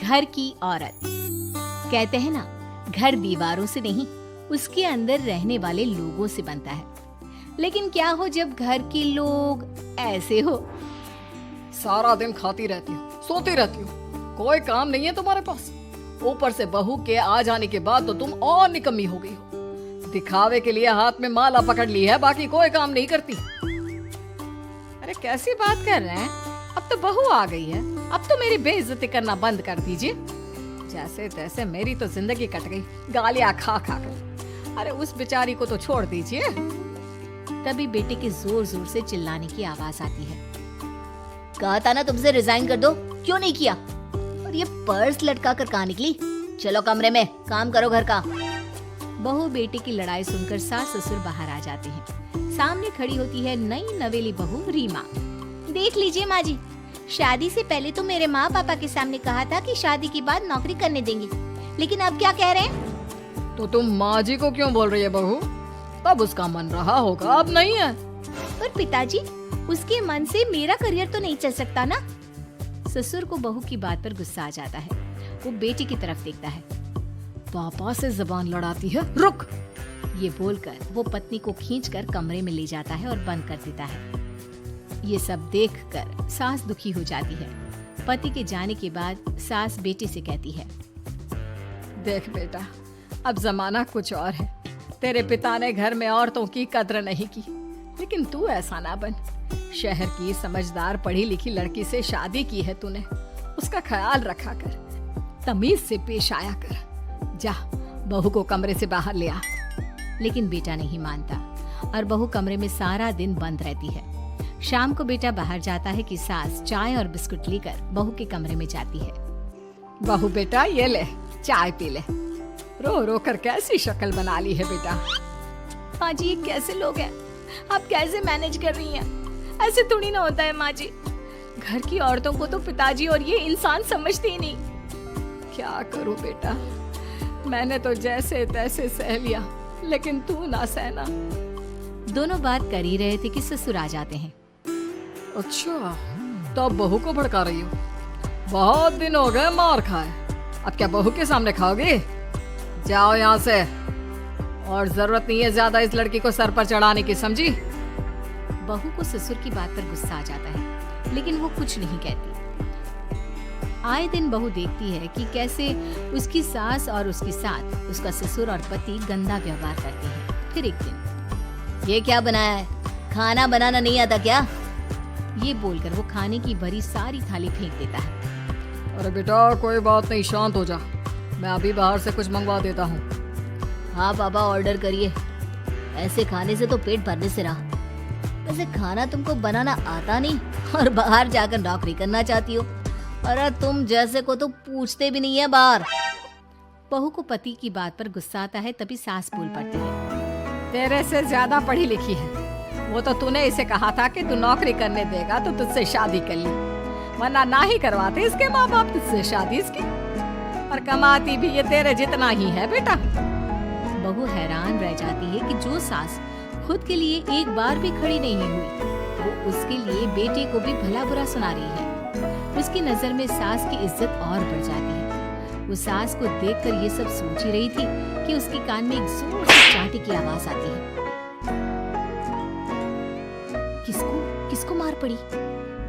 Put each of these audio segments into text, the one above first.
घर की औरत। कहते हैं ना, घर दीवारों से नहीं, उसके अंदर रहने वाले लोगों से बनता है। लेकिन क्या हो जब घर के लोग ऐसे हो? सारा दिन खाती रहती हो, सोती रहती हो, कोई काम नहीं है तुम्हारे पास। ऊपर से बहू के आ जाने के बाद तो तुम और निकम्मी हो गई हो। दिखावे के लिए हाथ में माला पकड़ ली है, बाकी कोई काम नहीं करती। अरे कैसी बात कर रहे हैं? अब तो बहू आ गई है, अब तो मेरी बेइज्जती करना बंद कर दीजिए। जैसे तैसे मेरी तो जिंदगी कट गई, गालियां खा खा कर। अरे उस बेचारी को तो छोड़ दीजिए। तभी बेटे के जोर जोर से चिल्लाने की आवाज आती है। कहा था ना तुमसे रिजाइन कर दो, क्यों नहीं किया? और ये पर्स लटका कर कहाँ निकली? चलो कमरे में, काम करो घर का। बहू बेटे की लड़ाई सुनकर सास ससुर बाहर आ जाते हैं। सामने खड़ी होती है नई नवेली बहू रीमा। देख लीजिए माँ जी, शादी से पहले तो मेरे माँ पापा के सामने कहा था कि शादी के बाद नौकरी करने देंगे, लेकिन अब क्या कह रहे हैं? तो तुम माँ जी को क्यों बोल रही है बहू? तब उसका मन रहा होगा, अब नहीं है। पर पिताजी, उसके मन से मेरा करियर तो नहीं चल सकता ना? ससुर को बहू की बात पर गुस्सा आ जाता है। वो बेटी की तरफ देखता है। पापा से जबान लड़ाती है, रुक। ये बोलकर वो पत्नी को खींचकर कमरे में ले जाता है और बंद कर देता है। ये सब देखकर सास दुखी हो जाती है। पति के जाने के बाद सास बेटी से कहती है, देख बेटा, अब जमाना कुछ और है। तेरे पिता ने घर में औरतों की कद्र नहीं की, लेकिन तू ऐसा ना बन। शहर की समझदार पढ़ी लिखी लड़की से शादी की है तूने, उसका ख्याल रखा कर, तमीज से पेश आया कर। जा, बहू को कमरे से बाहर ले आ। लेकिन बेटा नहीं मानता और बहू कमरे में सारा दिन बंद रहती है। शाम को बेटा बाहर जाता है कि सास चाय और बिस्कुट लेकर बहू के कमरे में जाती है। बहू बेटा ये ले, चाय पी ले। रो रो कर कैसी शक्ल बना ली है बेटा। माँ जी, ये कैसे लोग हैं? आप कैसे मैनेज कर रही हैं? ऐसे थोड़ी ना होता है माँ जी। घर की औरतों को तो पिताजी और ये इंसान समझते ही नहीं। क्या करूं बेटा, मैंने तो जैसे तैसे सह लिया, लेकिन तू ना सहना। दोनों बात कर ही रहे थे कि ससुर आ जाते हैं। अच्छा, तो अब बहू को भड़का रही हो? बहुत दिन हो गए मार खाए, अब क्या बहू के सामने खाओगे? जाओ यहाँ से, और जरूरत नहीं है ज्यादा इस लड़की को सर पर चढ़ाने की, समझी? बहू को ससुर की बात पर गुस्सा आ जाता है, लेकिन वो कुछ नहीं कहती। आए दिन बहू देखती है कि कैसे उसकी सास और उसके साथ उसका ससुर और पति गंदा व्यवहार करते हैं। फिर एक दिन, ये क्या बनाया है? खाना बनाना नहीं आता क्या? ये बोलकर वो खाने की भरी सारी थाली फेंक देता है। अरे बेटा कोई बात नहीं, शांत हो जा, मैं अभी बाहर से कुछ मंगवा देता हूँ। हाँ पापा, ऑर्डर करिए। ऐसे खाने से तो पेट भरने से रहा। वैसे खाना तुमको बनाना आता नहीं और बाहर जाकर नौकरी करना चाहती हो। अरे तुम जैसे को तो पूछते भी नहीं है बाहर। बहू को पति की बात पर गुस्सा आता है, तभी सास बोल पड़ती है। तेरे से ज्यादा पढ़ी लिखी है वो, तो तूने इसे कहा था कि तू नौकरी करने देगा तो तुझसे शादी कर ली, वरना ना ही करवाते इसके माँ बाप तुझसे शादी इसकी। और कमाती भी ये तेरे जितना ही है बेटा। बहू हैरान रह जाती है कि जो सास खुद के लिए एक बार भी खड़ी नहीं हुई, वो उसके लिए बेटे को भी भला बुरा सुना रही है। उसकी नजर में सास की इज्जत और बढ़ जाती है। वो सास को देखकर ये सब सोच ही रही थी कि उसके कान में एक जोर से चांटे की आवाज आती है। किसको मार पड़ी?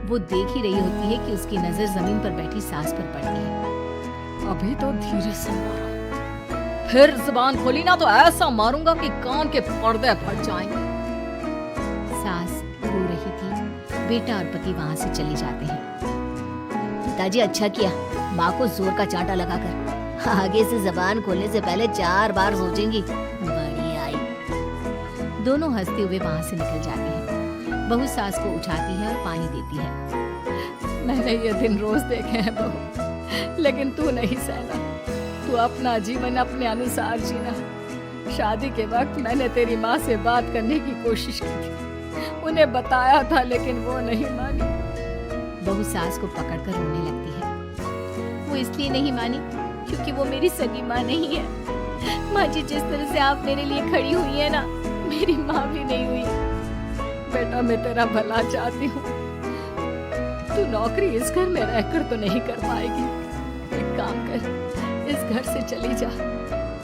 वो देख ही रही होती है कि उसकी नजर जमीन पर बैठी सास पर पड़ती है। अभी तो धीरे से मारो, फिर जुबान खोली ना तो ऐसा मारूंगा कि कान के पर्दे फट जाएंगे। सास रो रही थी। बेटा और पति वहाँ से चले जाते हैं। पिताजी अच्छा किया माँ को जोर का चांटा लगाकर। आगे से जबान खोलने से पहले 4 बार सोचेंगी। बड़ी आई। दोनों हंसते हुए वहाँ से निकल जाते हैं। बहू सास को उठाती है और पानी देती है। मैंने ये दिन रोज देखे हैं बहू, लेकिन तू नहीं सहना। तू अपना जीवन अपने अनुसार जीना। शादी के वक्त मैंने तेरी माँ से बात करने की कोशिश की थी, उन्हें बताया था, लेकिन वो नहीं मानी। बहू सास को पकड़कर रोने लगती है। वो इसलिए नहीं मानी क्योंकि वो मेरी सगी माँ नहीं है। माँ जी, जिस तरह से आप मेरे लिए खड़ी हुई है ना, मेरी माँ भी नहीं हुई। बेटा मैं तेरा भला चाहती हूँ, तू नौकरी इस घर में रहकर तो नहीं कर पाएगी। एक काम फिर इस घर से चली जा,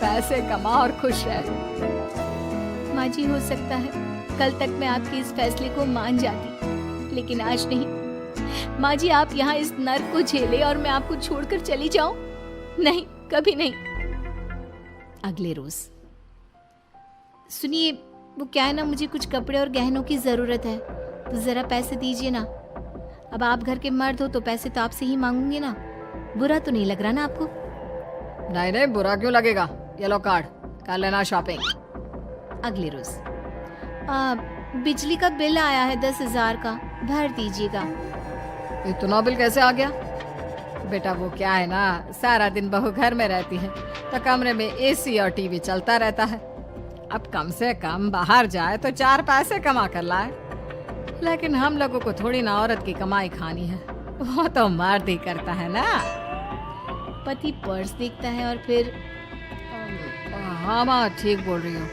पैसे कमा और खुश रह। माँ जी, हो सकता है कल तक मैं आपके इस फैसले को मान जाती, लेकिन आज नहीं। माँ जी, आप यहाँ इस नर्क को झेले और मैं आपको छोड़कर चली जाऊं? नहीं, कभी नहीं। अगले रोज, सुनिए, वो क्या है ना, मुझे कुछ कपड़े और गहनों की जरूरत है, तो जरा पैसे दीजिए ना। अब आप घर के मर्द हो तो पैसे तो आपसे ही मांगूंगी ना। बुरा तो नहीं लग रहा ना आपको? नहीं नहीं, बुरा क्यों लगेगा। ये लो कार्ड, कर लेना शॉपिंग। अगले रोज, बिजली का बिल आया है 10,000 का, भर दीजिएगा। इतना बिल कैसे आ गया? बेटा वो क्या है ना, सारा दिन बहू घर में रहती है तो कमरे में एसी और टीवी चलता रहता है। अब कम से कम बाहर जाए तो 4 पैसे कमा कर लाए, लेकिन हम लोगों को थोड़ी ना औरत की कमाई खानी है, वो तो मर्द ही करता है ना। पति पर्स देखता है और फिर हाँ माँ, ठीक बोल रही हो।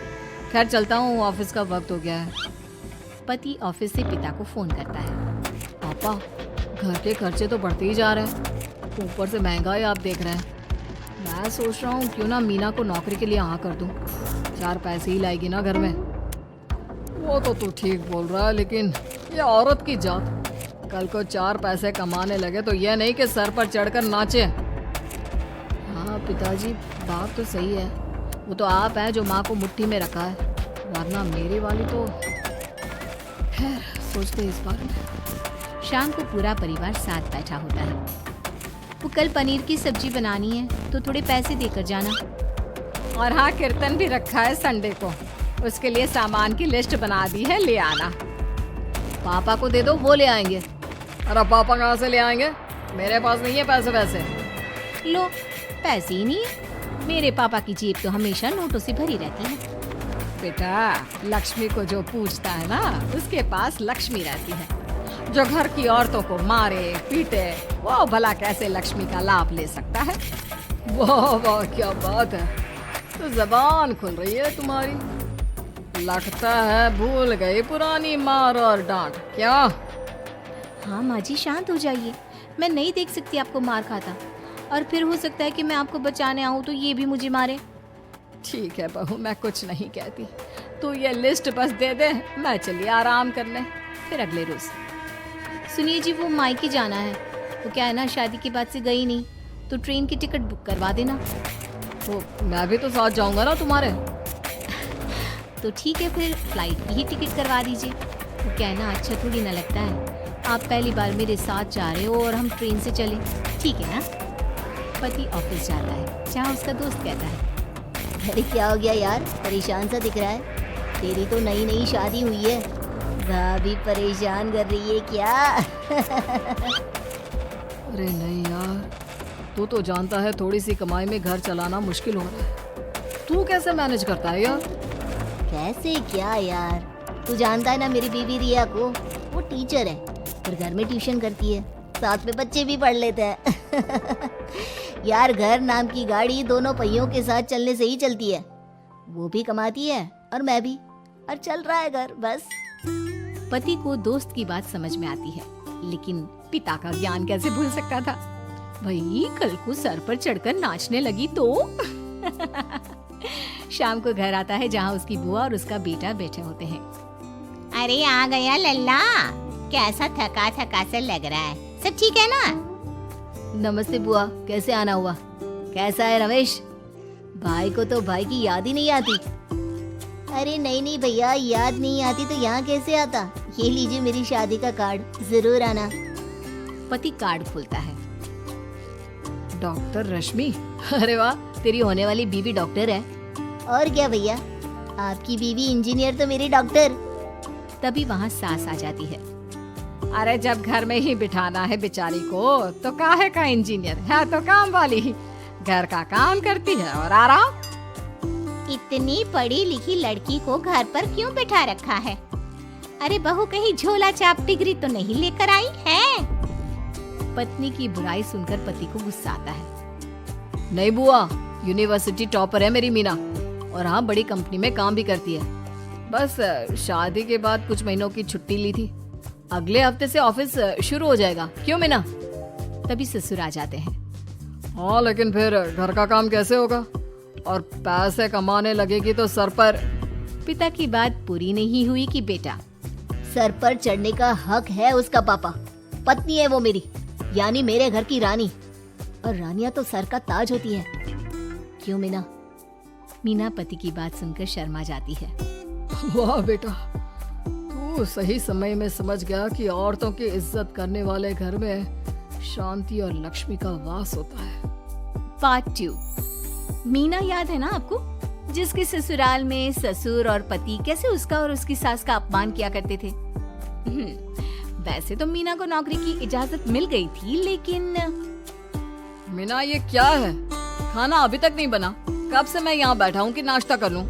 खैर चलता हूँ, ऑफिस का वक्त हो गया है। पति ऑफिस से पिता को फोन करता है। पापा, घर के खर्चे तो बढ़ते ही जा रहे हैं, ऊपर से महंगाई आप देख रहे हैं। मैं सोच रहा हूँ क्यों ना मीना को नौकरी के लिए हाँ कर दूँ, 4 पैसे ही लाएगी ना घर में। वो तो तू ठीक बोल रहा है, लेकिन ये औरत की जात, कल को 4 पैसे कमाने लगे तो यह नहीं कि सर पर चढ़कर नाचे। हाँ पिताजी, बात तो सही है, वो तो आप हैं जो माँ को मुट्ठी में रखा है, वरना मेरी वाली तो। खैर सोचते इस बारे में। शाम को पूरा परिवार साथ बैठा होता है। वो कल पनीर की सब्जी बनानी है तो थोड़े पैसे देकर जाना। और हाँ, कीर्तन भी रखा है संडे को, उसके लिए सामान की लिस्ट बना दी है, ले आना। पापा को दे दो, वो ले आएंगे। अरे पापा कहाँ से ले आएंगे, मेरे पास नहीं है पैसे वैसे। लो, पैसे ही नहीं है। मेरे पापा की जेब तो हमेशा नोटों से भरी रहती है। बेटा, लक्ष्मी को जो पूछता है ना, उसके पास लक्ष्मी रहती है। जो घर की औरतों को मारे पीटे, वो भला कैसे लक्ष्मी का लाभ ले सकता है। वाह वाह, क्या बात है, तो जबान खुल रही है तुम्हारी। लगता है भूल गई पुरानी मार और डांट, क्या? हाँ माँ जी, शांत हो जाइए। मैं नहीं देख सकती आपको मार खाता, और फिर हो सकता है कि मैं आपको बचाने आऊँ तो ये भी मुझे मारे। ठीक है बहू, मैं कुछ नहीं कहती, तू ये लिस्ट बस दे दे, मैं चलिए आराम करने। फिर अगले रोज, सुनिए जी, वो मायके जाना है। वो क्या है ना, शादी के बाद से गई नहीं, तो ट्रेन की टिकट बुक करवा देना। तो मैं भी तो साथ जाऊंगा ना तुम्हारे। तो ठीक है, फिर फ्लाइट की ही टिकट करवा दीजिए। वो क्या है ना, अच्छा थोड़ी ना लगता है, आप पहली बार मेरे साथ जा रहे हो और हम ट्रेन से चले, ठीक है ना? पति ऑफिस जाता है, जहाँ उसका दोस्त कहता है, अरे क्या हो गया यार, परेशान सा दिख रहा है। तेरी तो नई नई शादी हुई है, भाभी परेशान कर रही है क्या? अरे नहीं यार, तू तो जानता है थोड़ी सी कमाई में घर चलाना मुश्किल हो रहा है। तू कैसे मैनेज करता है यार? कैसे क्या यार, तू जानता है ना मेरी बीवी रिया को, वो टीचर है और घर में ट्यूशन करती है, साथ में बच्चे भी पढ़ लेते हैं। यार घर नाम की गाड़ी दोनों पहियों के साथ चलने से ही चलती है। वो भी कमाती है और मैं भी, और चल रहा है घर बस। पति को दोस्त की बात समझ में आती है, लेकिन पिता का ज्ञान कैसे भूल सकता था। भाई कल को सर पर चढ़कर नाचने लगी तो। शाम को घर आता है, जहाँ उसकी बुआ और उसका बेटा बैठे होते हैं। अरे आ गया लल्ला, कैसा थका थका सा लग रहा है, सब ठीक है ना? नमस्ते बुआ, कैसे आना हुआ? कैसा है रमेश? भाई को तो भाई की याद ही नहीं आती। अरे नहीं नहीं भैया, याद नहीं आती तो यहाँ कैसे आता? ये लीजिए मेरी शादी का कार्ड, जरूर आना। पति कार्ड खोलता है। डॉक्टर रश्मि, अरे वाह, तेरी होने वाली बीवी डॉक्टर है। और क्या भैया, आपकी बीवी इंजीनियर तो मेरी डॉक्टर। तभी वहाँ सास आ जाती है। अरे जब घर में ही बिठाना है बेचारी को, तो काहे का इंजीनियर है, तो काम वाली ही, घर का काम करती है और आराम। इतनी पढ़ी लिखी लड़की को घर पर क्यों बैठा रखा है? अरे बहू कहीं झोला छाप डिग्री तो नहीं लेकर आई है? पत्नी की बुराई सुनकर पति को गुस्सा आता है। नहीं बुआ, यूनिवर्सिटी टॉपर है मेरी मीना, और हाँ बड़ी कंपनी में काम भी करती है। बस शादी के बाद कुछ महीनों की छुट्टी ली थी, अगले हफ्ते से ऑफिस शुरू हो जाएगा। क्यों मीना? तभी ससुर आ जाते हैं। हाँ, लेकिन फिर घर का काम कैसे होगा? और पैसे कमाने लगेगी तो सर पर। पिता की बात पूरी नहीं हुई कि बेटा, सर पर चढ़ने का हक है उसका पापा। पत्नी है वो मेरी, यानी मेरे घर की रानी। और रानियां तो सर का ताज होती है। क्यों मीना? मीना पति की बात सुनकर शर्मा जाती है। वाह बेटा, तू सही समय में समझ गया कि औरतों की इज्जत करने वाले घर में शांति और लक्ष्मी का वास होता है। पार्ट 2। मीना याद है ना आपको, जिसके ससुराल में ससुर और पति कैसे उसका और उसकी सास का अपमान किया करते थे। वैसे तो मीना को नौकरी की इजाजत मिल गई थी, लेकिन मीना, ये क्या है? खाना अभी तक नहीं बना। कब से मैं यहाँ बैठा हूँ कि नाश्ता कर लूँ?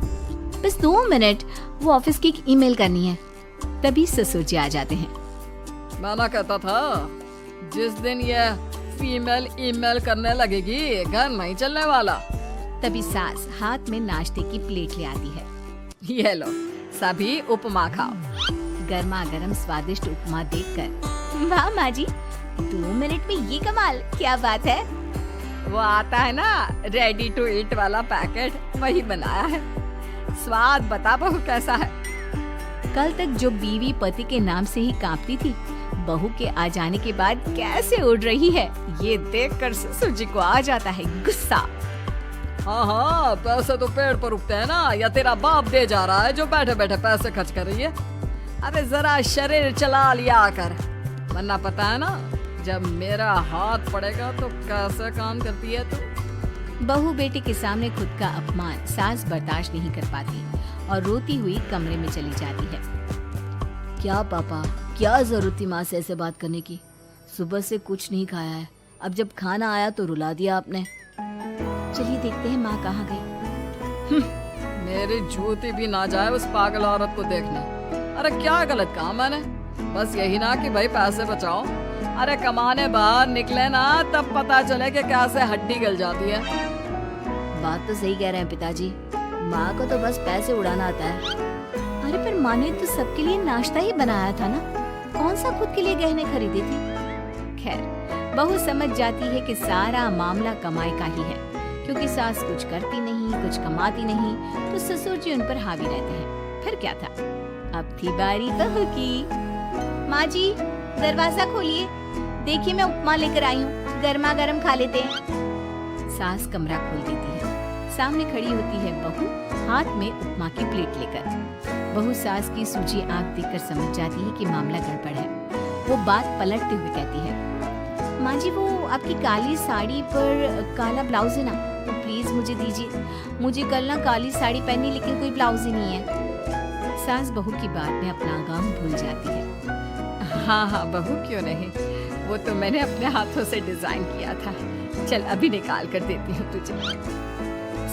बस 2 मिनट, वो ऑफिस की एक ईमेल करनी है। तभी ससुर जी आ जाते हैं। मैं कहता था, जिस दिन ये फीमेल ईमेल करने लगेगी घर नहीं चलने वाला। तभी सास हाथ में नाश्ते की प्लेट ले आती है। ये लो, सभी उपमा खाओ। गर्मा गर्म स्वादिष्ट उपमा देखकर, वाह माँ जी, 2 मिनट में ये कमाल, क्या बात है। वो आता है ना रेडी टू ईट वाला पैकेट, वही बनाया है। स्वाद बता बहू कैसा है। कल तक जो बीवी पति के नाम से ही कांपती थी, बहू के आ जाने के बाद कैसे उड़ रही है, ये देखकर ससुर जी को आ जाता है गुस्सा। हाँ, पैसे तो पेड़ पर उगते हैं ना, या तेरा बाप दे जा रहा है जो बैठे बैठे पैसे खर्च कर रही है। अरे जरा शरीर चला लिया कर, वरना पता है ना जब मेरा हाथ पड़ेगा तो कैसे काम करती है तू। बहू बेटे के सामने खुद का अपमान सास बर्दाश्त नहीं कर पाती और रोती हुई कमरे में चली जाती है। क्या पापा, क्या जरूरत थी माँ से ऐसे बात करने की? सुबह से कुछ नहीं खाया है, अब जब खाना आया तो रुला दिया आपने। चलिए देखते हैं माँ कहाँ गई। मेरी जूती भी ना जाए उस पागल औरत को देखने। अरे क्या गलत काम मैंने? बस यही ना कि भाई पैसे बचाओ। अरे कमाने बाहर निकले ना तब पता चले कि कैसे हड्डी गल जाती है। बात तो सही कह रहे हैं पिताजी, माँ को तो बस पैसे उड़ाना आता है। अरे पर माँ ने तो सबके लिए नाश्ता ही बनाया था ना, कौन सा खुद के लिए गहने खरीदे थे। खैर, बहू समझ जाती है कि सारा मामला कमाई का ही है, क्योंकि सास कुछ करती नहीं, कुछ कमाती नहीं, तो ससुर जी उन पर हावी रहते हैं। फिर क्या था, अब थी बारी बहू की। माँ जी, दरवाजा खोलिए, देखिए मैं उपमा लेकर आई हूँ, गर्मा गर्म खा लेते हैं। सास कमरा खोल देती है। सामने खड़ी होती है बहू, हाथ में उपमा की प्लेट लेकर। बहू सास की सूजी आंख देखकर समझ जाती है कि मामला गड़बड़ है। वो बात पलटते हुए कहती है, माँ जी वो आपकी काली साड़ी पर काला ब्लाउज है ना, तो प्लीज मुझे दीजिए। मुझे कल ना काली साड़ी पहनी, लेकिन कोई ब्लाउज ही नहीं है। सास बहू की बात में अपना गम भूल जाती है। हाँ, बहू क्यों नहीं, वो तो मैंने अपने हाथों से डिजाइन किया था। चल अभी निकाल कर देती हूँ तुझे।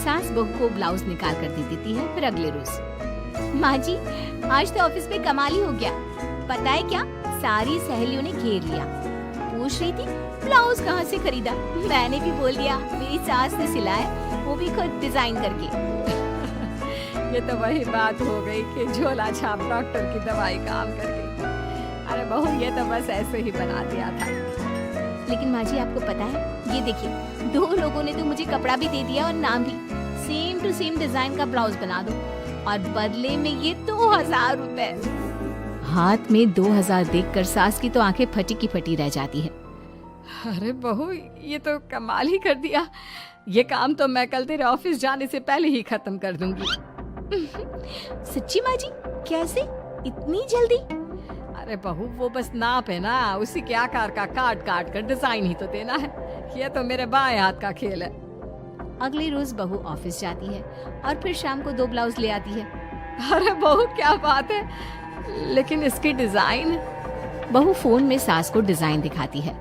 सास बहू को ब्लाउज निकाल कर दे देती है। फिर अगले रोज, माँ जी आज तो ऑफिस में कमाल ही हो गया, पता है क्या, सारी सहेलियों ने घेर लिया, पूछ रही थी ब्लाउज कहाँ से खरीदा। मैंने भी बोल दिया मेरी सास ने सिलाया, वो भी खुद डिजाइन करके। ये तो वही बात हो गई कि झोला छाप डॉक्टर की दवाई काम कर गई। अरे बहू, ये तो बस ऐसे ही बना दिया था। लेकिन माँ जी आपको पता है, ये देखिए 2 लोगों ने तो मुझे कपड़ा भी दे दिया और नाम भी, सेम टू सेम डिजाइन का ब्लाउज बना दो, और बदले में ये 2000 रुपए। हाथ में 2000 देखकर सास की तो आंखें फटी की फटी रह जाती है। अरे बहू, ये तो कमाल ही कर दिया। ये काम तो मैं कल तेरे ऑफिस जाने से पहले ही खत्म कर दूंगी। सच्ची माँ जी, कैसे इतनी जल्दी? अरे बहू, वो बस नाप है ना, उसी के आकार का काट काट कर डिजाइन ही तो देना है। ये तो मेरे बाएं हाथ का खेल है। अगले रोज बहू ऑफिस जाती है और फिर शाम को 2 ब्लाउज ले आती है। अरे बहू, क्या बात है, लेकिन इसकी डिजाइन। बहू फोन में सास को डिजाइन दिखाती है।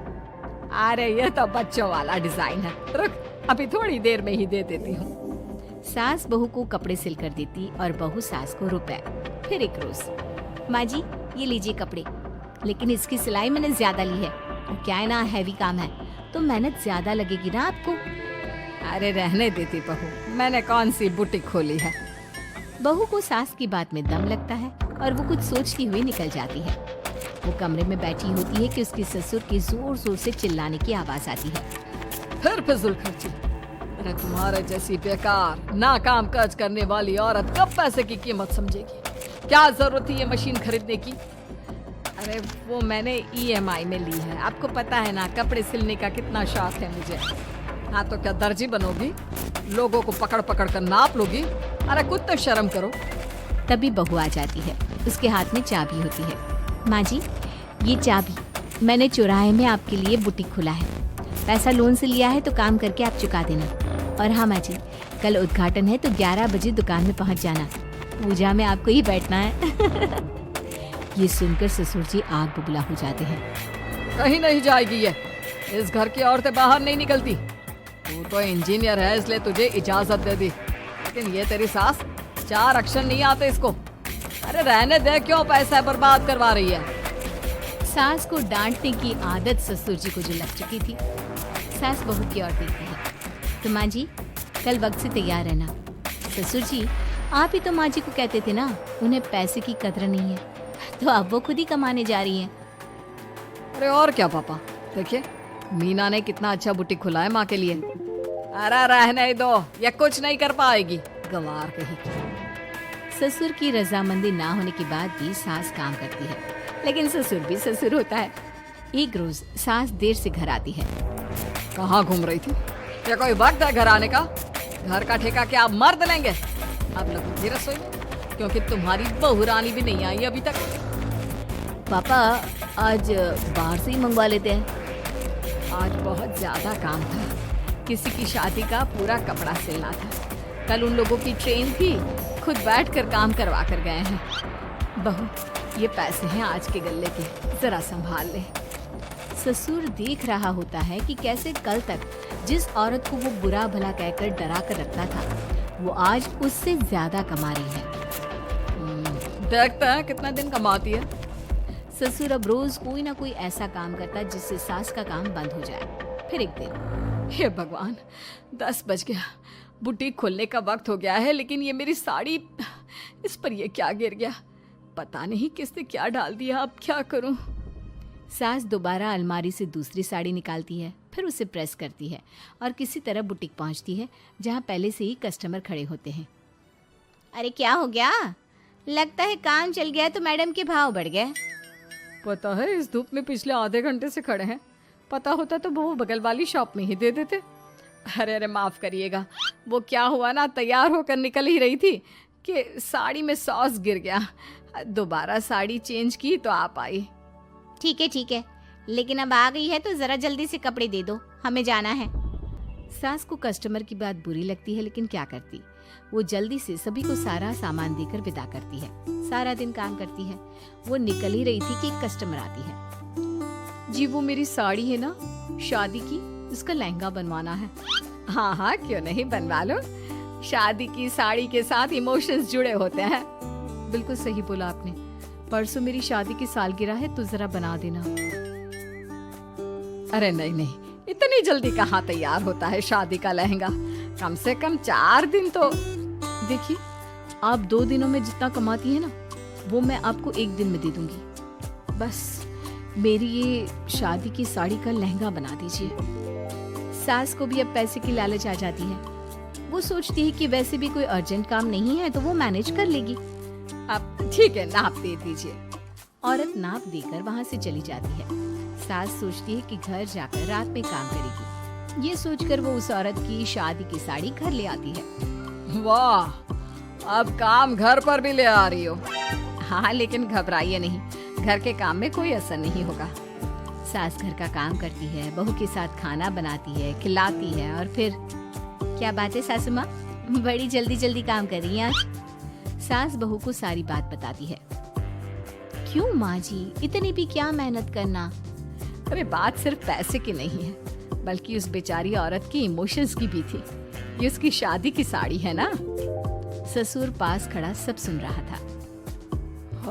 अरे ये तो बच्चों वाला डिजाइन है, रुक अभी थोड़ी देर में ही दे देती हूँ। सास बहू को कपड़े सिल कर देती और बहू सास को रुपए। फिर एक रोज, माँ जी ये लीजिए कपड़े, लेकिन इसकी सिलाई मैंने ज्यादा ली है, क्या है ना हैवी काम है, तो मेहनत ज्यादा लगेगी ना आपको। अरे रहने देती बहू, मैंने कौन सी बुटीक खोली है। बहू को सास की बात में दम लगता है और वो कुछ सोचती हुई निकल जाती है। वो कमरे में बैठी होती है कि उसके ससुर की जोर जोर से चिल्लाने की आवाज आती है। फिर फिजूल खर्ची। अरे तुम्हारे जैसी बेकार ना काम काज करने वाली औरत कब पैसे की कीमत समझेगी? क्या जरूरत थी ये मशीन खरीदने की? अरे वो मैंने EMI में ली है, आपको पता है ना कपड़े सिलने का कितना शौक है मुझे। हाँ तो क्या दर्जी बनोगी? लोगों को पकड़ पकड़ कर नाप लोगी? अरे कुछ तो शर्म करो। तभी बहू आ जाती है, उसके हाथ में चाबी होती है। माँ जी, ये चाबी मैंने चौराहे में आपके लिए बुटीक खुला है। पैसा लोन से लिया है तो काम करके आप चुका देना। और हाँ माँ जी, कल उद्घाटन है तो 11 बजे दुकान में पहुँच जाना। पूजा में आपको ही बैठना है। ये सुनकर ससुर जी आग बुबला हो जाते हैं। कहीं नहीं जाएगी ये, इस घर की औरतें बाहर नहीं निकलती। तू तो इंजीनियर है इसलिए तुझे इजाजत दे दी, लेकिन ये तेरी सास 4 अक्षर नहीं आते इसको। अरे रहने दे, क्यों पैसा बर्बाद करवा रही है? सास को डांटने की आदत ससुर जी को जो लग चुकी थी। सास बहू की ओर देखती है। तो माँ जी, कल वक्त से तैयार रहना। ससुर जी, आप ही तो माँ जी को कहते थे ना उन्हें पैसे की कदर नहीं है, तो अब वो खुद ही कमाने जा रही हैं। अरे और क्या पापा, देखिए मीना ने कितना अच्छा बुटीक खुला है माँ के लिए। अरे रहने दो, ये कुछ नहीं कर पाएगी, गंवार कहीं की। ससुर की रजामंदी ना होने के बाद भी सास काम करती है, लेकिन ससुर भी ससुर होता है। एक रोज सास देर से घर आती है। कहाँ घूम रही थी? क्या कोई वक्त है घर आने का? घर का ठेका क्या आप मर्द लेंगे? अब लगूंगी रसोई में, क्योंकि तुम्हारी बहू रानी भी नहीं आई अभी तक। पापा आज बाहर से ही मंगवा लेते हैं। आज बहुत ज्यादा काम था, किसी की शादी का पूरा कपड़ा सिलना था। कल उन लोगों की ट्रेन थी, खुद बैठकर काम करवा कर गए हैं। बहू, ये पैसे हैं आज के गल्ले के, जरा संभाल ले। ससुर देख रहा होता है कि कैसे कल तक जिस औरत को वो बुरा भला कहकर डरा कर रखता था, वो आज उससे ज्यादा कमा रही है। देखते हैं कितना दिन कमाती है। ससुर अब रोज कोई ना कोई ऐसा काम करता जिससे सास का काम बंद हो जाए। फिर एक दिन, हे भगवान, 10 बज गया, बुटीक खोलने का वक्त हो गया है, लेकिन ये मेरी साड़ी, इस पर ये क्या गिर गया? पता नहीं किसने क्या डाल दिया, अब क्या करूं? सास दोबारा अलमारी से दूसरी साड़ी निकालती है, फिर उसे प्रेस करती है और किसी तरह बुटीक पहुंचती है जहां पहले से ही कस्टमर खड़े होते हैं। अरे क्या हो गया? लगता है काम चल गया तो मैडम के भाव बढ़ गए। पता है इस धूप में पिछले आधे घंटे से खड़े हैं, पता होता तो वो बगल वाली शॉप में ही दे देते। अरे अरे माफ करिएगा, वो क्या हुआ ना, तैयार होकर निकल ही रही थी कि साड़ी में सॉस गिर गया। दोबारा साड़ी चेंज की तो आप आई। ठीक है, लेकिन अब आ गई है तो जरा जल्दी से कपड़े दे दो, हमें जाना है। सास को कस्टमर की बात बुरी लगती है, लेकिन क्या करती, वो जल्दी से सभी को सारा सामान देकर विदा करती है। सारा दिन काम करती है। वो निकल ही रही थी कि एक कस्टमर आती है। जी वो मेरी साड़ी है ना शादी की, उसका लहंगा बनवाना है। हाँ हाँ क्यों नहीं, बनवा लो। शादी की साड़ी के साथ इमोशंस जुड़े होते हैं। बिल्कुल सही बोला आपने, परसों मेरी शादी की सालगिरह है तो जरा बना देना। अरे नहीं, इतनी जल्दी कहाँ तैयार होता है शादी का लहंगा, कम से कम 4 दिन तो। देखिए आप 2 दिनों में जितना कमाती है ना, वो मैं आपको 1 दिन में दे दूंगी। बस मेरी ये शादी की साड़ी का लहंगा बना दीजिए। सास को भी अब पैसे की लालच आ जाती है। वो सोचती है कि वैसे भी कोई अर्जेंट काम नहीं है तो वो मैनेज कर लेगी। अब ठीक है, नाप दे दीजिए। औरत नाप देकर वहाँ से चली जाती है। सास सोचती है कि घर जाकर रात में काम करेगी। ये सोचकर वो उस औरत की शादी की साड़ी घर ले आती है। वाह, अब काम घर पर भी ले आ रही हो। हाँ लेकिन घबराइए नहीं, घर के काम में कोई असर नहीं होगा। सास घर का काम करती है, बहू के साथ खाना बनाती है, खिलाती है और फिर क्या बात है सासू माँ, बड़ी जल्दी जल्दी काम कर रही हैं आज। सास बहू को सारी बात बताती है। क्यों माँ जी, इतनी भी क्या मेहनत करना? अरे बात सिर्फ पैसे की नहीं है, बल्कि उस बेचारी औरत की इमोशंस की भी थी। ये उसकी शादी की साड़ी है ना। ससुर पास खड़ा सब सुन रहा था।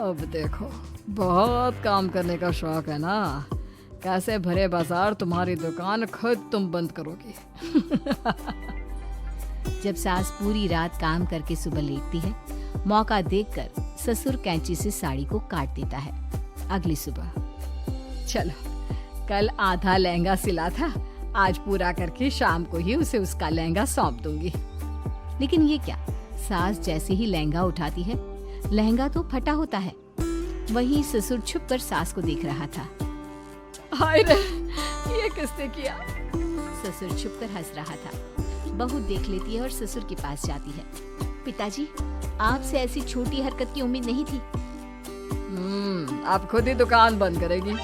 अब देखो, बहुत काम करने का शौक है ना, कैसे भरे बाजार तुम्हारी दुकान खुद तुम बंद करोगी। जब सास पूरी रात काम करके सुबह लेटती है, मौका देखकर ससुर कैंची से साड़ी को काट देता है। अगली सुबह, चलो कल आधा लहंगा सिला था, आज पूरा करके शाम को ही उसे उसका लहंगा सौंप दूंगी। लेकिन ये क्या, सास जैसे ही लहंगा उठाती है, लहंगा तो फटा होता है। वहीं ससुर छुप कर सास को देख रहा था। हाय रे, ये किसने किया? ससुर छुप कर हंस रहा था। बहू देख लेती है और ससुर के पास जाती है। पिताजी, आपसे ऐसी छोटी हरकत की उम्मीद नहीं थी। अब खुद ही दुकान बंद करेगी।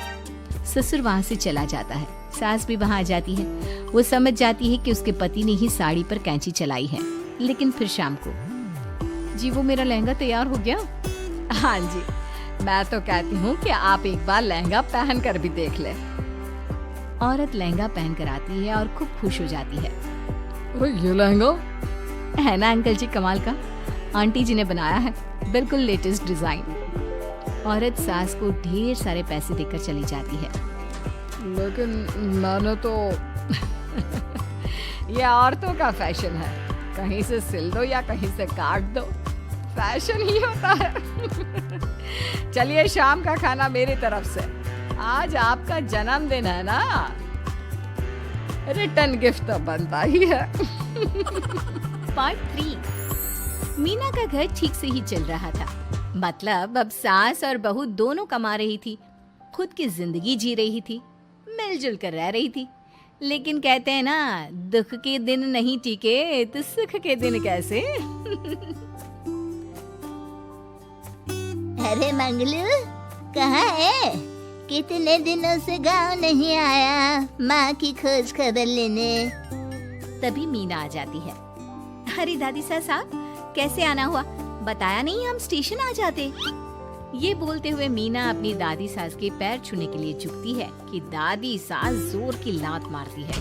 ससुर वहाँ से चला जाता है। सास भी वहाँ आ जाती है। वो समझ जाती है कि उसके पति ने ही साड़ी पर कैंची चलाई है। लेकिन फिर शाम को, जी वो मेरा लहंगा तैयार हो गया? हाँ जी, मैं तो कहती हूँ कि आप एक बार लहंगा पहन कर भी देख ले। औरत लहंगा पहन कर आती है और खूब खुश हो जाती है। ये लहंगा है ना अंकल जी कमाल का, आंटी जी ने बनाया है, बिल्कुल लेटेस्ट डिजाइन। औरत सास को ढेर सारे पैसे देकर चली जाती है। लेकिन मैंने तो ये औरतों का फैशन है, कहीं से सिल दो या कहीं से काट दो, फैशन ही होता है। चलिए शाम का खाना मेरी तरफ से, आज आपका जन्मदिन है ना, रिटर्न गिफ्ट तो बनता ही है। पार्ट 3। मीना का घर ठीक से ही चल रहा था। मतलब अब सास और बहू दोनों कमा रही थी, खुद की जिंदगी जी रही थी, मिलजुल कर रह रही थी। लेकिन कहते हैं ना, दुख के दिन नहीं टीके तो सुख के दिन कैसे। अरे मंगलू, कहाँ है? कितने दिनों से गांव नहीं आया माँ की खोज खबर लेने। तभी मीना आ जाती है। अरे दादी साहब, कैसे आना हुआ? बताया नहीं हम स्टेशन आ जाते। ये बोलते हुए मीना अपनी दादी सास के पैर छूने के लिए झुकती है कि दादी सास जोर की लात मारती है।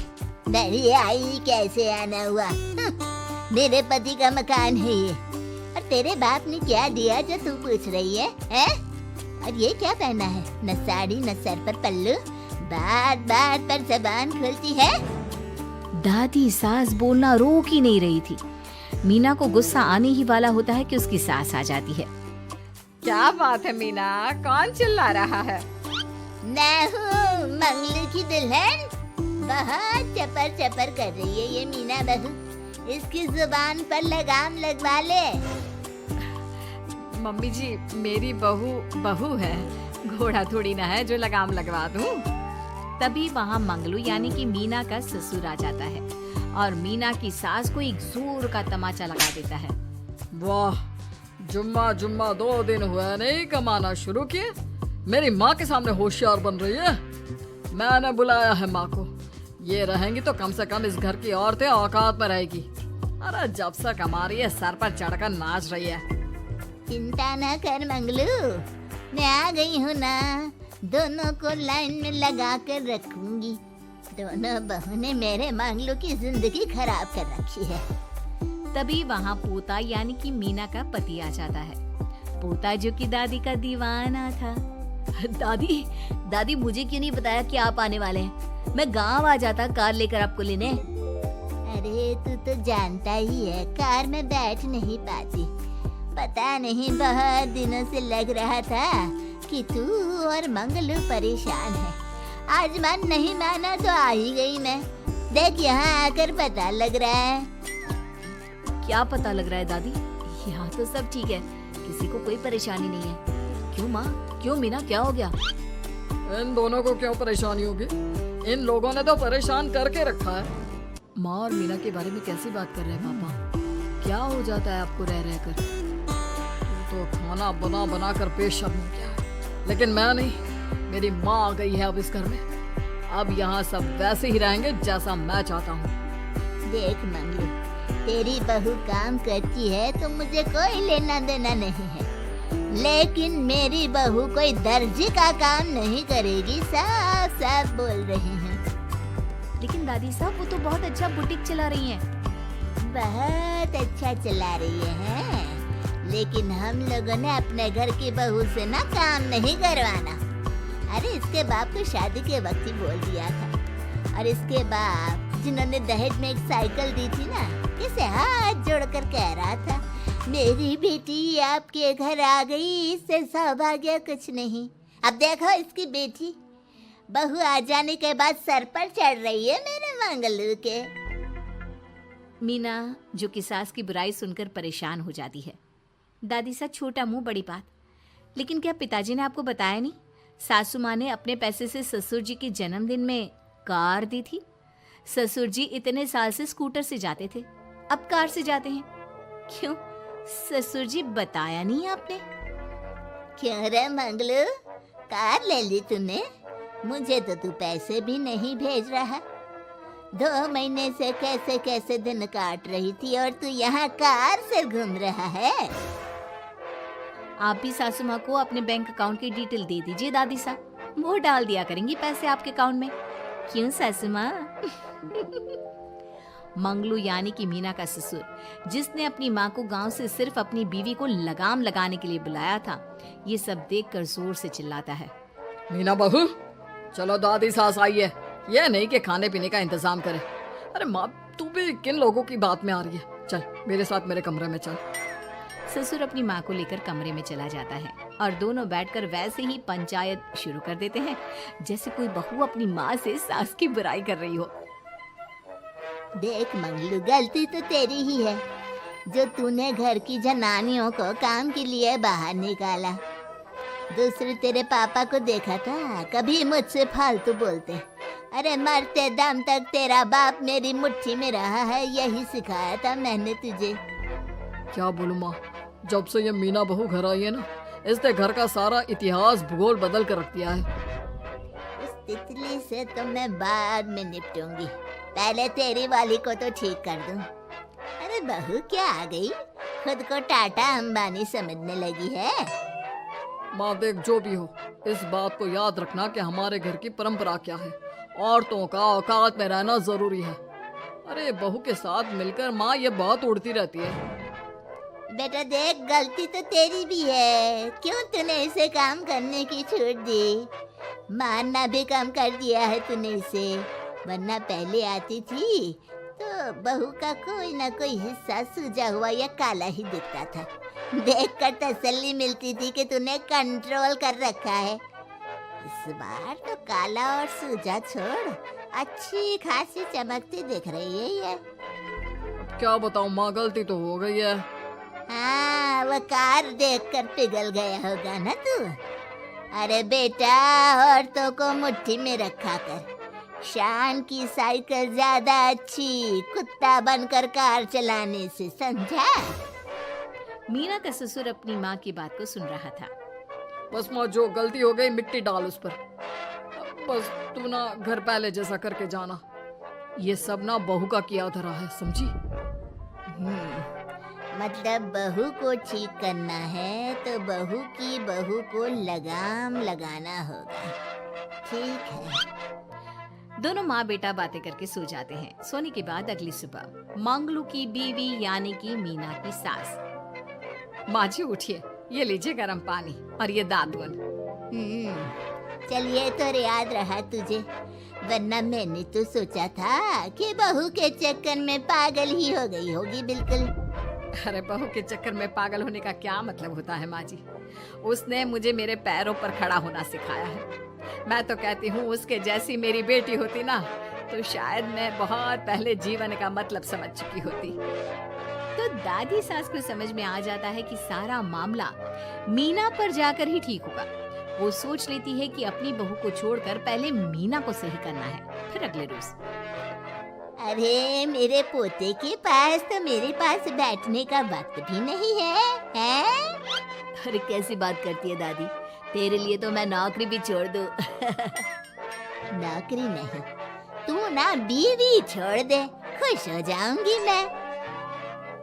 बड़ी आई, कैसे आना हुआ? मेरे पति का मकान है ये, और तेरे बाप ने क्या दिया जो तू पूछ रही है, हैं? और ये क्या पहना है? न साड़ी न सर पर पल्लू, बात बात पर जबान खोलती है। दादी सास बोलना रोक ही नहीं रही थी। मीना को गुस्सा आने ही वाला होता है कि उसकी सास आ जाती है। क्या बात है मीना, कौन चिल्ला रहा है? मैं हूँ मंगलू की दुल्हन। बहुत चपर चपर कर रही है ये मीना बहू, इसकी जुबान पर लगाम लगवा ले। मम्मी जी, मेरी बहू है, घोड़ा थोड़ी ना है जो लगाम लगवा दूं। तभी वहाँ मंगलू यानी कि मीना का ससुर आ जाता है और मीना की सास को एक जोर का तमाचा लगा देता है। वाह, जुम्मा 2 दिन हुआ नहीं कमाना शुरू किए, मेरी माँ के सामने होशियार बन रही है। मैंने बुलाया है माँ को, ये रहेंगी तो कम से कम इस घर की औरतें औकात में रहेगी। अरे जब से कमा रही है सर पर चढ़कर नाच रही है। चिंता न कर मंगलू, मैं आ गई हूँ ना, दोनों को लाइन में लगा कर रखूंगी। दोनों बहू ने मेरे मंगलू की जिंदगी खराब कर रखी है। तभी वहाँ पोता यानी कि मीना का पति आ जाता है। पोता जो कि दादी का दीवाना था। दादी मुझे क्यों नहीं बताया कि आप आने वाले हैं? मैं गांव आ जाता कार लेकर आपको लेने। अरे तू तो जानता ही है, कार में बैठ नहीं पाती। पता नहीं बहुत दिनों से लग रहा था कि तू और मंगलू परेशान है। आज मन नहीं माना तो आ ही गई मैं। देख यहाँ आकर पता लग रहा है। क्या पता लग रहा है दादी? यहाँ तो सब ठीक है, किसी को कोई परेशानी नहीं है। क्यों माँ, क्यों मीना, क्या हो गया? इन दोनों को क्यों परेशानी होगी? इन लोगों ने तो परेशान करके रखा है। माँ और मीना के बारे में कैसी बात कर रहे हैं पापा? क्या हो जाता है आपको रह रहकर? तो खाना बना कर पेशब हो गया है, लेकिन मैं नहीं, मेरी माँ आ गई है अब इस घर में। अब यहाँ सब वैसे ही रहेंगे जैसा मैं चाहता हूँ। देख मंगलू, तेरी बहू काम करती है तो मुझे कोई लेना देना नहीं है, लेकिन मेरी बहू कोई दर्जी का काम नहीं करेगी, साफ साफ बोल रही हैं। लेकिन दादी साहब, वो तो बहुत अच्छा बुटीक चला रही हैं। बहुत अच्छा चला रही है, लेकिन हम लोगों ने अपने घर की बहू से ना काम नहीं करवाना। अरे इसके बाप को शादी के वक्त ही बोल दिया था, और इसके बाप जिन्होंने दहेज में एक साइकिल दी थी ना, इसे हाथ जोड़कर कह रहा था, मेरी बेटी आपके घर आ गई, इससे सौभाग्य कुछ नहीं। अब देखो इसकी बेटी, बहू आ जाने के बाद सर पर चढ़ रही है मेरे मंगलू के। मीना जो कि सास की बुराई सुनकर परेशान हो जाती है। दादी सा छोटा मुंह बड़ी बात, लेकिन क्या पिताजी ने आपको बताया नहीं? सासू माँ ने अपने पैसे से ससुर जी के जन्मदिन में कार दी थी। ससुर जी इतने साल से स्कूटर से जाते थे, अब कार से जाते हैं। क्यों ससुर जी, बताया नहीं आपने? क्यों रे मंगलू, कार ले ली तूने? मुझे तो तू पैसे भी नहीं भेज रहा। 2 महीने से कैसे कैसे दिन काट रही थी और तू यहाँ कार से घूम रहा है। आप भी सासू माँ को अपने बैंक अकाउंट की डिटेल दे दीजिए दादी साहब, वो डाल दिया करेंगी पैसे आपके अकाउंट में। क्यों सासू माँ? मंगलू यानी कि मीना का ससुर, जिसने अपनी माँ को गांव से सिर्फ अपनी बीवी को लगाम लगाने के लिए बुलाया था, ये सब देखकर जोर से चिल्लाता है। मीना बहू, चलो दादी सास आई है, ये नहीं कि खाने पीने का इंतजाम करे। अरे माँ, तू भी किन लोगों की बात में आ रही है? चल मेरे साथ मेरे कमरे में चल। ससुर अपनी माँ को लेकर कमरे में चला जाता है और दोनों बैठकर वैसे ही पंचायत शुरू कर देते हैं जैसे कोई बहू अपनी माँ से सास की बुराई कर रही हो। देख मंगलू, गलती तो तेरी ही है जो तूने घर की जनानियों को काम के लिए बाहर निकाला। दूसरे तेरे पापा को देखा था, कभी मुझसे फालतू बोलते। अरे मरते दम तक तेरा बाप मेरी मुट्ठी में रहा है, यही सिखाया था मैंने तुझे। क्या बोलूं माँ, जब से ये मीना बहू घर आई है ना, इसने घर का सारा इतिहास भूगोल बदल कर रख दिया है। उस तितली से तो मैं बाद में निपटूंगी, पहले तेरी वाली को तो ठीक कर दूं। अरे बहू क्या आ गई, खुद को टाटा अंबानी समझने लगी है। माँ देख, जो भी हो, इस बात को याद रखना कि हमारे घर की परंपरा क्या है। औरतों का औकात में रहना जरूरी है। अरे बहू के साथ मिलकर माँ ये बहुत उड़ती रहती है। बेटा देख, गलती तो तेरी भी है, क्यों तूने इसे काम करने की छूट दी? मानना भी कम कर दिया है तूने इसे, वरना पहले आती थी तो बहू का कोई ना कोई हिस्सा सूजा हुआ या काला ही दिखता था। देखकर तसल्ली मिलती थी कि तूने कंट्रोल कर रखा है। इस बार तो काला और सूजा छोड़, अच्छी खासी चमकती दिख रही है ये। अब क्या बताऊं माँ, गलती तो हो गई है। हाँ, वो कार देखकर पिघल गया होगा ना तू। अरे बेटा, औरतों को मुट्ठी में रखा कर। शान की साइकिल ज्यादा अच्छी, कुत्ता बनकर कार चलाने से, समझा? मीना का ससुर अपनी माँ की बात को सुन रहा था। बस माँ, जो गलती हो गई मिट्टी डाल उस पर। बस तू ना घर पहले जैसा करके जाना। ये सब ना बहू का किया धरा है, समझी? मतलब बहू को ठीक करना है तो बहू की बहू को लगाम लगाना होगा। ठीक है। दोनों माँ बेटा बातें करके सो जाते हैं। सोने के बाद अगली सुबह मंगलू की बीवी यानी कि मीना की सास, माँ जी उठिए, ये लीजिए गर्म पानी और ये दादुन। चलिए तो याद रहा तुझे, वरना मैंने तो सोचा था कि बहू के चक्कर में पागल ही हो गई होगी बिल्कुल। अरे बहू के चक्कर में पागल होने का क्या मतलब होता है माँ जी? उसने मुझे मेरे पैरों पर खड़ा होना सिखाया है। मैं तो कहती हूँ उसके जैसी मेरी बेटी होती ना तो शायद मैं बहुत पहले जीवन का मतलब समझ चुकी होती। तो दादी सास को समझ में आ जाता है कि सारा मामला मीना पर जाकर ही ठीक होगा। वो सोच लेती है कि अपनी बहू को छोड़कर पहले मीना को सही करना है। फिर अगले रोज, अरे मेरे पोते के पास तो मेरे पास बैठने का वक्त भी नहीं है, हैं? अरे कैसी बात करती है दादी, तेरे लिए तो मैं नौकरी भी छोड़ दूं। नौकरी नहीं, तू ना बीवी छोड़ दे, खुश हो जाऊंगी मैं।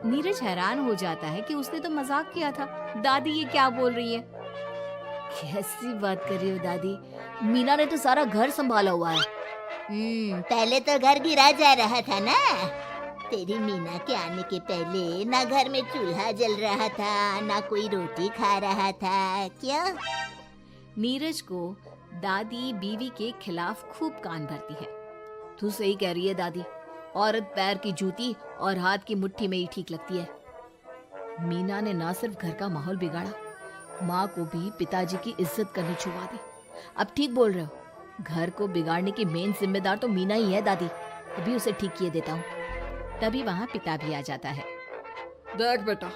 नीरज हैरान हो जाता है कि उसने तो मजाक किया था। दादी ये क्या बोल रही है? कैसी बात कर रही हो दादी, मीना ने तो सारा घर संभाला हुआ है। पहले तो घर गिरा जा रहा था ना, तेरी मीना के आने के पहले ना घर में चूल्हा जल रहा था, ना कोई रोटी खा रहा था। क्यों? नीरज को दादी बीवी के खिलाफ खूब कान भरती है। तू सही कह रही है दादी, औरत पैर की जूती और हाथ की मुट्ठी में ही ठीक लगती है। मीना ने ना सिर्फ घर का माहौल बिगाड़ा, माँ को भी पिताजी की इज्जत करनी छुपा दी। अब ठीक बोल रहे हो, घर को बिगाड़ने की मेन जिम्मेदार तो मीना ही है दादी। अभी उसे ठीक किए देता हूँ। तभी वहाँ पिता भी आ जाता है। देख बेटा,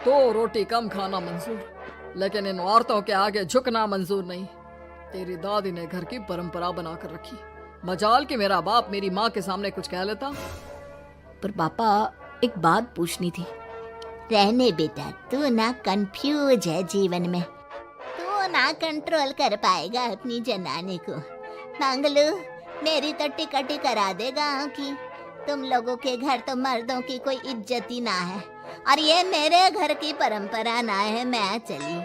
तो रोटी कम खाना मंजूर, लेकिन इन औरतों के आगे झुकना मंजूर नहीं। तेरी दादी ने घर की परंपरा बनाकर रखी। मजाल कि मेरा बाप मेरी माँ के सामने कुछ कह लेता। पर पापा, एक बात पूछनी थी। रहने बेटा, तू ना कंफ्यूज है जीवन में, तू ना कंट्रोल कर पाएगा अपनी जनाने को। मंगलू, मेरी तो टिकट ही करा देगा कि तुम लोगों के घर तो मर्दों की कोई इज्जत ही ना है, और ये मेरे घर की परंपरा ना है। मैं चली।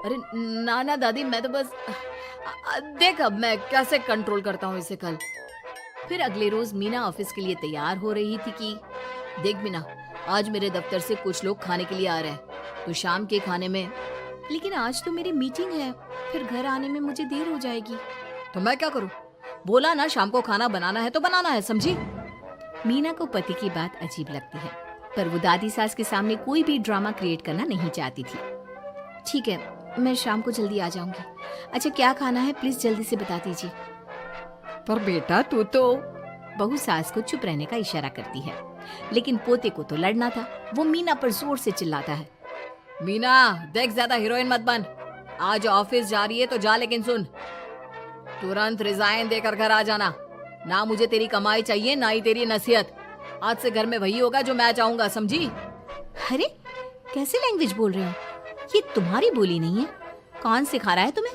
अरे नाना दादी, मैं तो बस देख अब मैं कैसे कंट्रोल करता हूँ इसे कल। फिर अगले रोज मीना ऑफिस के लिए तैयार हो रही थी कि देख मीना, आज मेरे दफ्तर से कुछ लोग खाने के लिए आ रहे हैं, तो शाम के खाने में। लेकिन आज तो मेरी मीटिंग है, फिर घर आने में मुझे देर हो जाएगी। तो मैं क्या करूँ? बोला ना शाम को खाना बनाना है तो बनाना है, समझी? मीना को पति की बात अजीब लगती है, पर वो दादी सास के सामने कोई भी ड्रामा क्रिएट करना नहीं चाहती थी। ठीक है, मैं शाम को जल्दी आ जाऊंगी। अच्छा, क्या खाना है प्लीज जल्दी से बता दीजिए। पर बेटा तू तो। बहू सास को चुप रहने का इशारा करती है, लेकिन पोते को तो लड़ना था। वो मीना पर जोर से चिल्लाता है। मीना देख, ज्यादा हीरोइन मत बन। आज ऑफिस जा रही है तो जा, लेकिन सुन, तुरंत रिजाइन देकर घर आ जाना। ना मुझे तेरी कमाई चाहिए, ना ही तेरी नसीहत। आज से घर में वही होगा जो मैं चाहूंगा, समझी? अरे कैसे लैंग्वेज बोल रहे हो? ये तुम्हारी बोली नहीं है, कौन सिखा रहा है तुम्हें?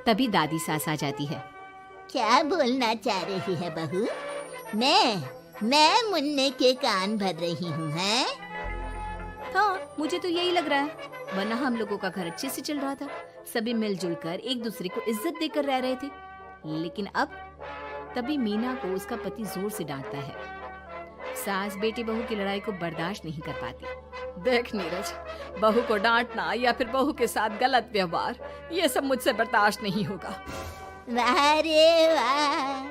तभी दादी सास आ जाती है। क्या बोलना चाह रही है बहू? मैं मुन्ने के कान भर रही हूँ, हैं? हाँ, मुझे तो यही लग रहा है, वरना हम लोगों का घर अच्छे से चल रहा था। सभी मिलजुल कर एक दूसरे को इज्जत देकर रह रहे थे। लेकिन अब तभी मीना को उसका पति जोर से डांटता है। सास बेटी बहू की लड़ाई को बर्दाश्त नहीं कर पाती। देख नीरज, बहू को डांटना या फिर बहू के साथ गलत व्यवहार, ये सब मुझसे बर्दाश्त नहीं होगा। वाह रे वाह,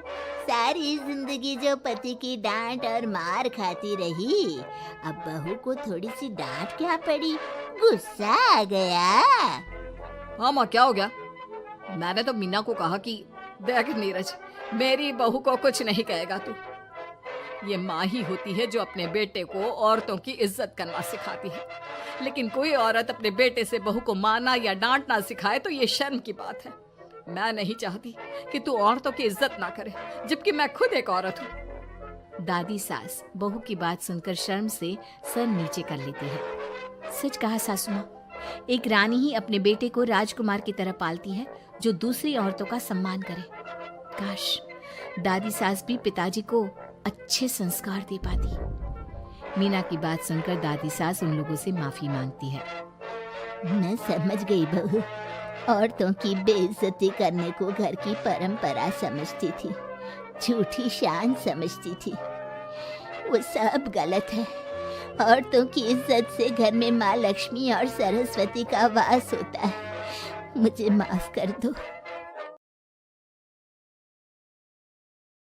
सारी जिंदगी जो पति की डांट और मार खाती रही, अब बहू को थोड़ी सी डांट क्या पड़ी, गुस्सा आ गया। हाँ माँ, क्या हो गया? मैंने तो मीना को कहा कि देख नीरज, मेरी बहू को कुछ नहीं कहेगा तू। ये माँ ही होती है जो अपने बेटे को औरतों की इज्जत करना सिखाती है, लेकिन कोई औरत अपने बेटे से बहू को मारना या डांटना सिखाए तो ये शर्म की बात है। मैं नहीं चाहती कि तू औरतों की इज्जत ना करे, जबकि मैं खुद एक औरत हूँ। दादी सास बहू की बात सुनकर शर्म से सर नीचे कर लेती है। सच कहा सासू माँ, एक रानी ही अपने बेटे को राजकुमार की तरह पालती है जो दूसरी औरतों का सम्मान करे। काश दादी सास भी पिताजी को अच्छे संस्कार दे पाती। मीना की बात सुनकर दादी सास उन लोगों से माफी मांगती है। मैं समझ गई बहू, औरतों की बेइज्जती करने को घर की परंपरा समझती थी, झूठी शान समझती थी। वो सब गलत है। औरतों की इज्जत से घर में माँ लक्ष्मी और सरस्वती का वास होता है। मुझे माफ कर दो।